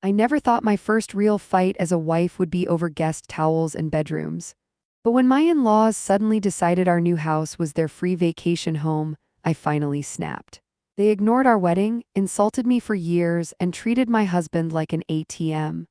I never thought my first real fight as a wife would be over guest towels and bedrooms. But when my in-laws suddenly decided our new house was their free vacation home, I finally snapped. They ignored our wedding, insulted me for years, and treated my husband like an ATM.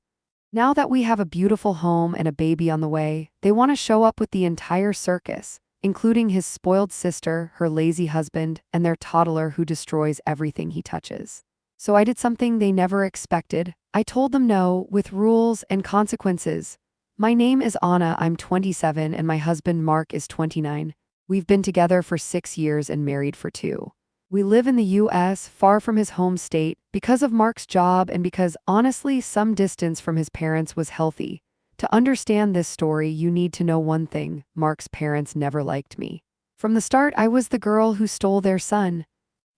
Now that we have a beautiful home and a baby on the way, they want to show up with the entire circus, including his spoiled sister, her lazy husband, and their toddler who destroys everything he touches. So I did something they never expected. I told them no, with rules and consequences. My name is Anna, I'm 27, and my husband Mark is 29. We've been together for 6 years and married for 2. We live in the US, far from his home state, because of Mark's job and because, honestly, some distance from his parents was healthy. To understand this story, you need to know one thing: Mark's parents never liked me. From the start, I was the girl who stole their son.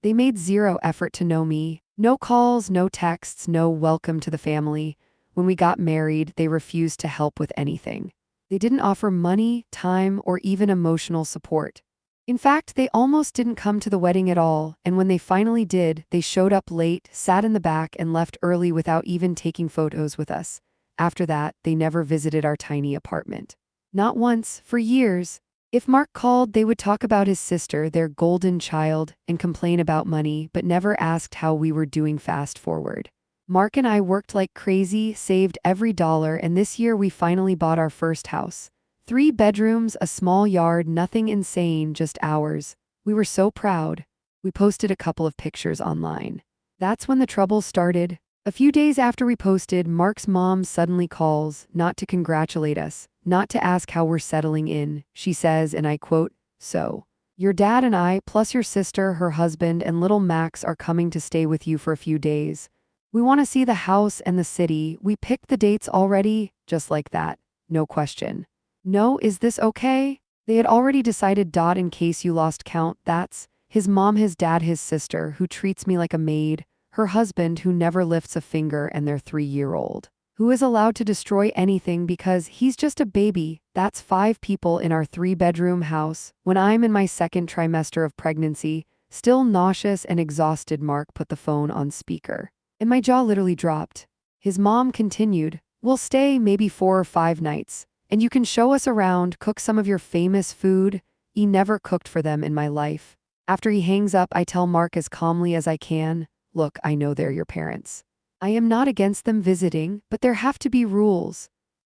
They made zero effort to know me. No calls, no texts, no welcome to the family. When we got married, they refused to help with anything. They didn't offer money, time, or even emotional support. In fact, they almost didn't come to the wedding at all, and when they finally did, they showed up late, sat in the back, and left early without even taking photos with us. After that, they never visited our tiny apartment. Not once, for years. If Mark called, they would talk about his sister, their golden child, and complain about money, but never asked how we were doing. Fast forward. Mark and I worked like crazy, saved every dollar, and this year we finally bought our first house. 3 bedrooms, a small yard, nothing insane, just ours. We were so proud. We posted a couple of pictures online. That's when the trouble started. A few days after we posted, Mark's mom suddenly calls, not to congratulate us, not to ask how we're settling in. She says, and I quote, "So, your dad and I, plus your sister, her husband, and little Max are coming to stay with you for a few days. We want to see the house and the city. We picked the dates already," just like that. No question. No, is this okay? They had already decided. In case you lost count, that's his mom, his dad, his sister, who treats me like a maid, her husband, who never lifts a finger, and their 3-year-old, who is allowed to destroy anything because he's just a baby. That's 5 people in our 3-bedroom house. When I'm in my 2nd trimester of pregnancy, still nauseous and exhausted, Mark put the phone on speaker, and my jaw literally dropped. His mom continued, "We'll stay maybe 4 or 5 nights. And you can show us around, cook some of your famous food." He never cooked for them in my life. After he hangs up, I tell Mark as calmly as I can, "Look, I know they're your parents. I am not against them visiting, but there have to be rules."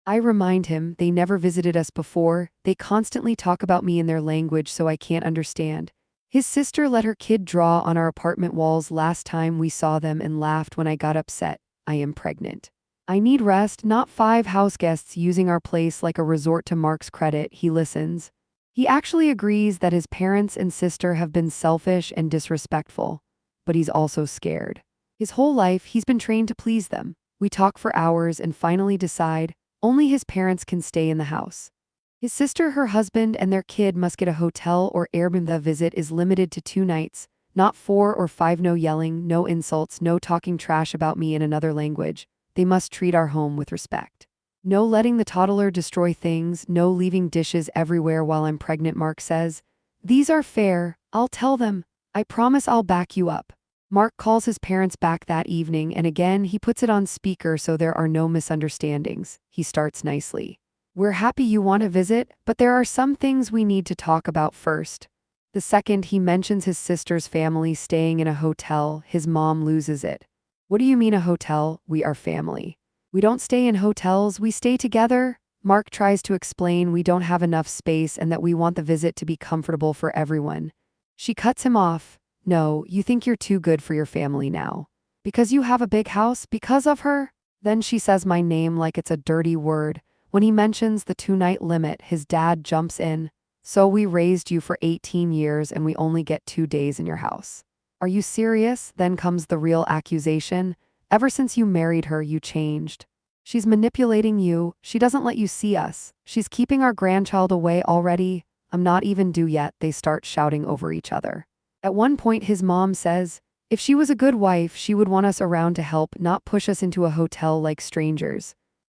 I remind him they never visited us before. They constantly talk about me in their language, so I can't understand. His sister let her kid draw on our apartment walls last time we saw them and laughed when I got upset. I am pregnant. I need rest, not 5 house guests using our place like a resort. To Mark's credit, he listens. He actually agrees that his parents and sister have been selfish and disrespectful. But he's also scared. His whole life, he's been trained to please them. We talk for hours and finally decide only his parents can stay in the house. His sister, her husband, and their kid must get a hotel or Airbnb. The visit is limited to 2 nights, not 4 or 5. No yelling, no insults, no talking trash about me in another language. They must treat our home with respect. No letting the toddler destroy things, no leaving dishes everywhere while I'm pregnant, Mark says. These are fair. I'll tell them. I promise I'll back you up. Mark calls his parents back that evening, and again he puts it on speaker so there are no misunderstandings. He starts nicely. "We're happy you want to visit, but there are some things we need to talk about first." The second he mentions his sister's family staying in a hotel, his mom loses it. "What do you mean a hotel? We are family. We don't stay in hotels, we stay together." Mark tries to explain we don't have enough space and that we want the visit to be comfortable for everyone. She cuts him off. "No, you think you're too good for your family now. Because you have a big house, because of her?" Then she says my name like it's a dirty word. When he mentions the 2-night limit, his dad jumps in. "So we raised you for 18 years and we only get 2 days in your house. Are you serious?" Then comes the real accusation. "Ever since you married her, you changed. She's manipulating you. She doesn't let you see us. She's keeping our grandchild away already." "I'm not even due yet." They start shouting over each other. At one point, his mom says, if she was a good wife, she would want us around to help, not push us into a hotel like strangers.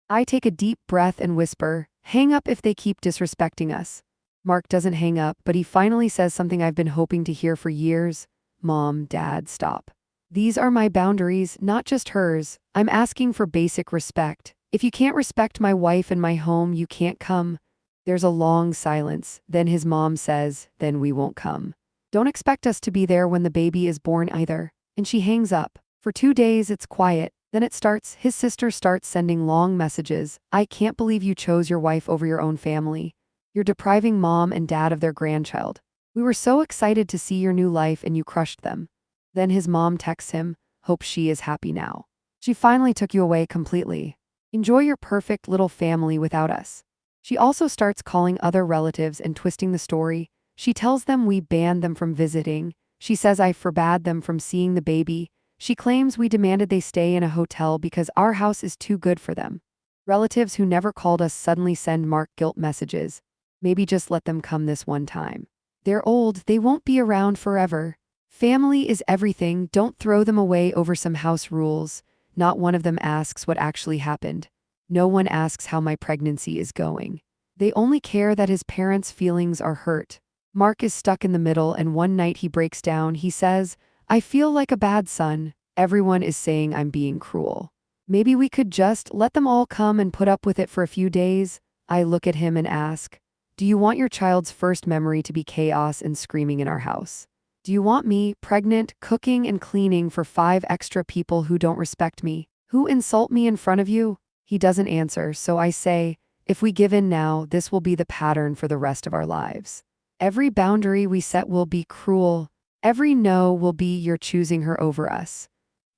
I take a deep breath and whisper, "Hang up if they keep disrespecting us." Mark doesn't hang up, but he finally says something I've been hoping to hear for years. "Mom, Dad, stop. These are my boundaries, not just hers. I'm asking for basic respect. If you can't respect my wife and my home, you can't come. There's a long silence. Then his mom says, then we won't come. Don't expect us to be there when the baby is born either. And she hangs up. For 2 days, it's quiet. Then his sister starts sending long messages. I can't believe you chose your wife over your own family. You're depriving mom and dad of their grandchild. We were so excited to see your new life and you crushed them. Then his mom texts him, hope she is happy now. She finally took you away completely. Enjoy your perfect little family without us. She also starts calling other relatives and twisting the story. She tells them we banned them from visiting. She says I forbade them from seeing the baby. She claims we demanded they stay in a hotel because our house is too good for them. Relatives who never called us suddenly send Mark guilt messages. Maybe just let them come this one time. They're old, they won't be around forever. Family is everything, don't throw them away over some house rules. Not one of them asks what actually happened. No one asks how my pregnancy is going. They only care that his parents' feelings are hurt. Mark is stuck in the middle and one night he breaks down. He says, I feel like a bad son. Everyone is saying I'm being cruel. Maybe we could just let them all come and put up with it for a few days. I look at him and ask, do you want your child's first memory to be chaos and screaming in our house? Do you want me, pregnant, cooking and cleaning for 5 extra people who don't respect me, who insult me in front of you? He doesn't answer, so I say, if we give in now, this will be the pattern for the rest of our lives. Every boundary we set will be cruel. Every no will be you're choosing her over us.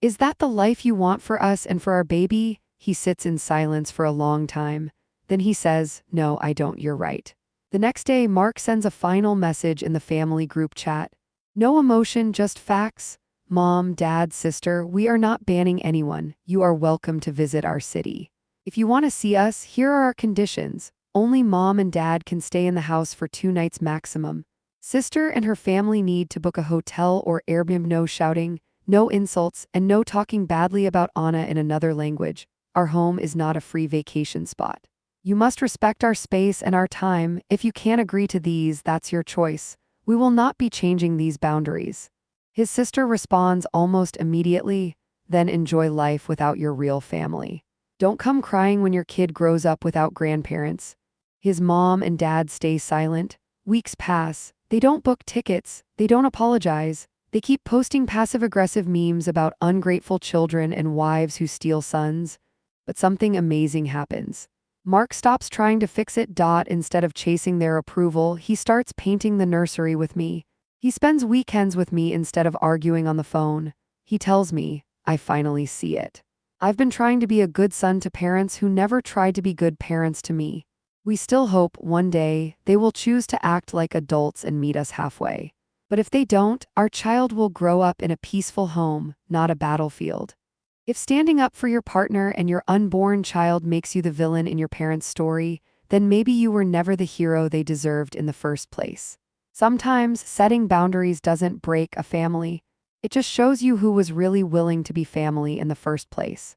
Is that the life you want for us and for our baby? He sits in silence for a long time. Then he says, no, I don't, you're right. The next day, Mark sends a final message in the family group chat. No emotion, just facts. Mom, dad, sister, we are not banning anyone. You are welcome to visit our city. If you want to see us, here are our conditions. Only mom and dad can stay in the house for 2 nights maximum. Sister and her family need to book a hotel or Airbnb. No shouting, no insults, and no talking badly about Anna in another language. Our home is not a free vacation spot. You must respect our space and our time. If you can't agree to these, that's your choice. We will not be changing these boundaries. His sister responds almost immediately, then enjoy life without your real family. Don't come crying when your kid grows up without grandparents. His mom and dad stay silent. Weeks pass. They don't book tickets. They don't apologize. They keep posting passive-aggressive memes about ungrateful children and wives who steal sons. But something amazing happens. Mark stops trying to fix it. Instead of chasing their approval, he starts painting the nursery with me. He spends weekends with me instead of arguing on the phone. He tells me, I finally see it. I've been trying to be a good son to parents who never tried to be good parents to me. We still hope one day they will choose to act like adults and meet us halfway. But if they don't, our child will grow up in a peaceful home, not a battlefield. If standing up for your partner and your unborn child makes you the villain in your parents' story, then maybe you were never the hero they deserved in the first place. Sometimes setting boundaries doesn't break a family. It just shows you who was really willing to be family in the first place.